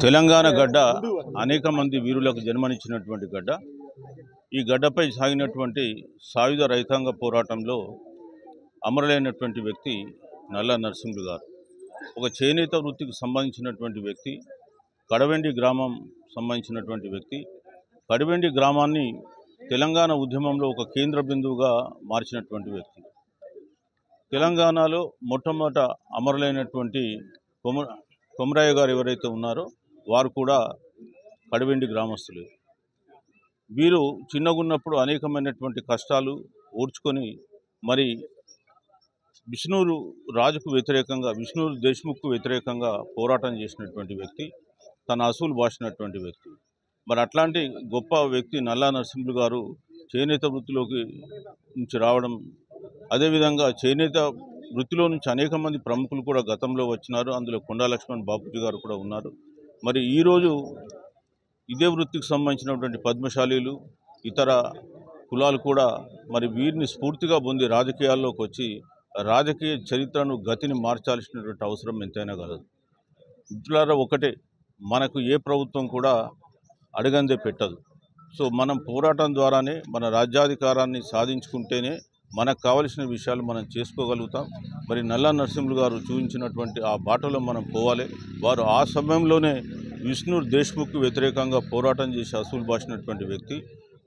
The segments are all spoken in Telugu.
తెలంగాణ గడ్డ అనేక మంది వీరులకు జన్మనిచ్చినటువంటి గడ్డ. ఈ గడ్డపై సాగినటువంటి సాయుధ రైతాంగ పోరాటంలో అమరులైనటువంటి వ్యక్తి నల్ల నరసింహులు గారు. ఒక చేనేత వృత్తికి సంబంధించినటువంటి వ్యక్తి, కడవెండి గ్రామం సంబంధించినటువంటి వ్యక్తి. కడవెండి గ్రామాన్ని తెలంగాణ ఉద్యమంలో ఒక కేంద్ర బిందువుగా మార్చినటువంటి వ్యక్తి. తెలంగాణలో మొట్టమొదట అమరులైనటువంటి కొమరయ్య గారు ఎవరైతే ఉన్నారో వారు కూడా కడవెండి గ్రామస్తులు. వీరు చిన్నగున్నప్పుడు అనేకమైనటువంటి కష్టాలు ఓర్చుకొని మరి విష్ణూరు రాజుకు వ్యతిరేకంగా, విష్ణూరు దేశ్ముఖ్కు వ్యతిరేకంగా పోరాటం చేసినటువంటి వ్యక్తి, తన అసూలు బాసినటువంటి వ్యక్తి. మరి అట్లాంటి గొప్ప వ్యక్తి నల్లా నరసింహులు గారు చేనేత వృత్తిలోకి నుంచి రావడం, అదేవిధంగా చేనేత వృత్తిలో నుంచి అనేక మంది ప్రముఖులు కూడా గతంలో వచ్చినారు. అందులో కొండా లక్ష్మణ్ బాపూజీ గారు కూడా ఉన్నారు. మరి ఈరోజు ఇదే వృత్తికి సంబంధించినటువంటి పద్మశాలీలు, ఇతర కులాలు కూడా మరి వీరిని స్ఫూర్తిగా పొంది రాజకీయాల్లోకి వచ్చి రాజకీయ చరిత్రను, గతిని మార్చాల్సినటువంటి అవసరం ఎంతైనా కలదు. మిత్రులారా, ఒకటే, మనకు ఏ ప్రభుత్వం కూడా అడగందే పెట్టదు. సో మనం పోరాటం ద్వారానే మన రాజ్యాధికారాన్ని సాధించుకుంటేనే మనకు కావలసిన విషయాలు మనం చేసుకోగలుగుతాం. మరి నల్లా నరసింహులు గారు చూపించినటువంటి ఆ బాటలో మనం పోవాలి. వారు ఆ సమయంలోనే విష్ణూర్ దేశ్ముఖ్కు వ్యతిరేకంగా పోరాటం చేసి అసూలు బాసినటువంటి వ్యక్తి.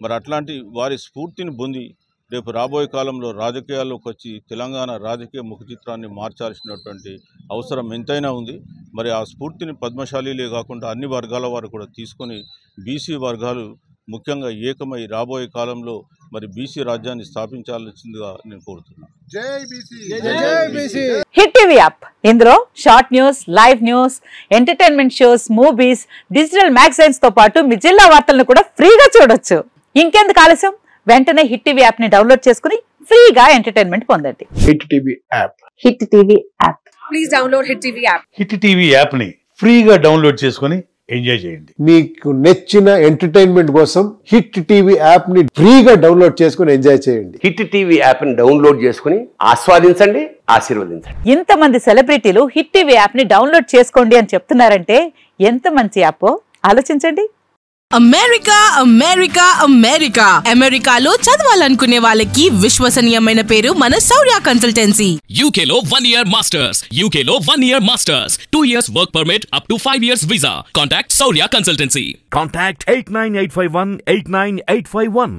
మరి అట్లాంటి వారి స్ఫూర్తిని పొంది రేపు రాబోయే కాలంలో రాజకీయాల్లోకి వచ్చి తెలంగాణ రాజకీయ ముఖ చిత్రాన్ని మార్చాల్సినటువంటి అవసరం ఎంతైనా ఉంది. మరి ఆ స్ఫూర్తిని పద్మశాలీలే కాకుండా అన్ని వర్గాల వారు కూడా తీసుకొని బీసీ వర్గాలు ముఖ్యంగా ఏకమై రాబోయే కాలంలో మరి బీసీ రాజ్యాన్ని స్థాపించాల్సిందిగా నేను కోరుతున్నాను. హిట్ టీవీ యాప్, ఇందులో short news, live news, entertainment shows, movies, digital magazines తో పాటు మీ జిల్లా వార్తలను కూడా ఫ్రీగా చూడొచ్చు. ఇంకెందుకు ఆలస్యం, వెంటనే హిట్ టీవీ యాప్ ని డౌన్లోడ్ చేసుకుని ఫ్రీగా ఎంటర్టైన్మెంట్ పొందండి. Hit TV app. Hit TV app. Please download hit TV app. Hit TV app ని ఫ్రీగా డౌన్లోడ్ చేసుకుని ఎంజాయ్ చేయండి. మీకు నచ్చిన ఎంటర్టైన్మెంట్ కోసం హిట్ టీవీ యాప్ ని ఫ్రీగా డౌన్లోడ్ చేసుకుని ఎంజాయ్ చేయండి. హిట్ టీవీ యాప్ ని డౌన్లోడ్ చేసుకుని ఆస్వాదించండి, ఆశీర్వదించండి. ఇంతమంది సెలబ్రిటీలు హిట్ టీవీ యాప్ ని డౌన్లోడ్ చేసుకోండి అని చెప్తున్నారంటే ఎంత మంచి యాప్ ఆలోచించండి. అమెరికా అమెరికా అమెరికా అమెరికాలో చదవాలనుకునే వాళ్ళకి విశ్వసనీయమైన పేరు మన శౌర్య కన్సల్టెన్సీ. UK లో 1 year masters, UK లో 1 year masters, 2 years work permit up to 5 years visa. Contact Shaurya Consultancy. Contact 89851 89851.